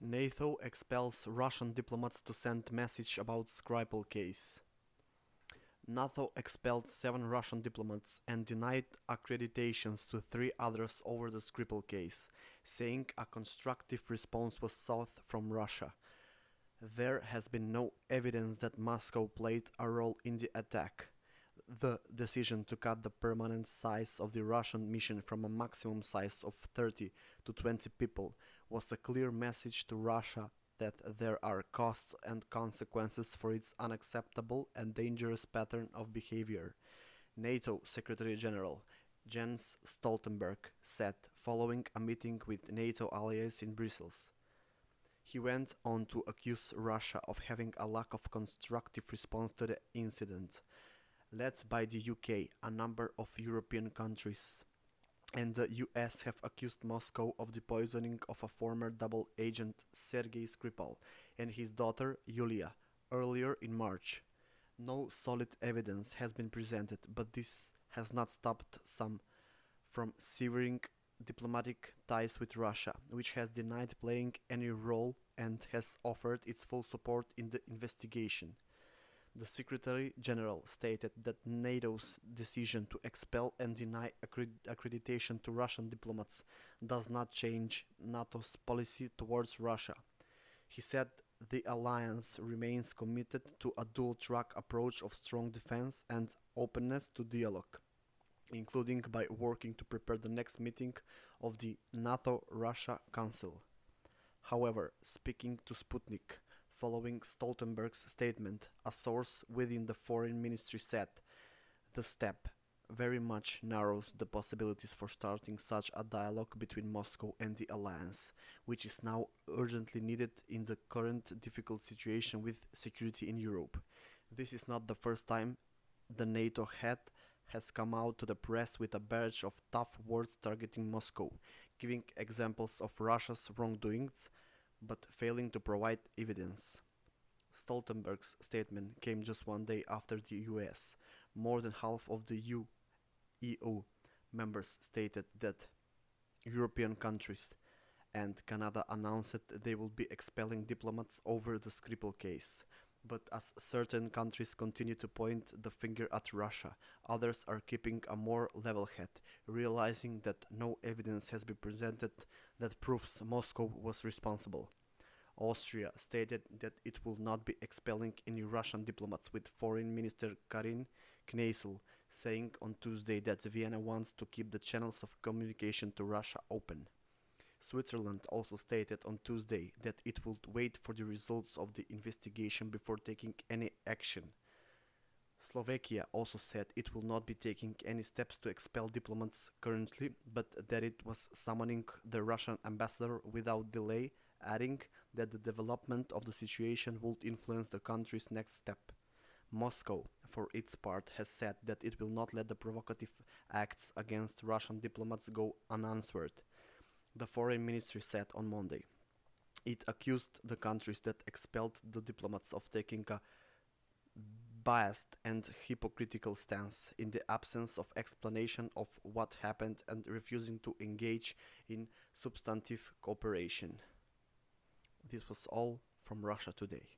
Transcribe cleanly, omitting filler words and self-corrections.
NATO expels Russian diplomats to send message about Skripal case. NATO expelled 7 Russian diplomats and denied accreditations to 3 others over the Skripal case, saying a constructive response was sought from Russia. There has been no evidence that Moscow played a role in the attack. The decision to cut the permanent size of the Russian mission from a maximum size of 30 to 20 people was a clear message to Russia that there are costs and consequences for its unacceptable and dangerous pattern of behavior, NATO Secretary General Jens Stoltenberg said following a meeting with NATO allies in Brussels. He went on to accuse Russia of having a lack of constructive response to the incident, led by the UK. A number of European countries and the US have accused Moscow of the poisoning of a former double agent Sergei Skripal and his daughter Yulia earlier in March. No solid evidence has been presented, but this has not stopped some from severing diplomatic ties with Russia, which has denied playing any role and has offered its full support in the investigation. The Secretary General stated that NATO's decision to expel and deny accreditation to Russian diplomats does not change NATO's policy towards Russia. He said the alliance remains committed to a dual-track approach of strong defense and openness to dialogue, including by working to prepare the next meeting of the NATO-Russia Council. However, speaking to Sputnik, following Stoltenberg's statement, a source within the foreign ministry said, "The step very much narrows the possibilities for starting such a dialogue between Moscow and the alliance, which is now urgently needed in the current difficult situation with security in Europe. This is not the first time the NATO head has come out to the press with a barrage of tough words targeting Moscow, giving examples of Russia's wrongdoings, but failing to provide evidence." Stoltenberg's statement came just one day after the US, more than half of the EU members, stated that European countries and Canada announced that they will be expelling diplomats over the Skripal case. But as certain countries continue to point the finger at Russia, others are keeping a more level head, realizing that no evidence has been presented that proves Moscow was responsible. Austria stated that it will not be expelling any Russian diplomats, with Foreign Minister Karin Kneissl saying on Tuesday that Vienna wants to keep the channels of communication to Russia open. Switzerland also stated on Tuesday that it would wait for the results of the investigation before taking any action. Slovakia also said it will not be taking any steps to expel diplomats currently, but that it was summoning the Russian ambassador without delay, adding that the development of the situation would influence the country's next step. Moscow, for its part, has said that it will not let the provocative acts against Russian diplomats go unanswered. The foreign ministry said on Monday. It accused the countries that expelled the diplomats of taking a biased and hypocritical stance in the absence of explanation of what happened and refusing to engage in substantive cooperation. This was all from Russia Today.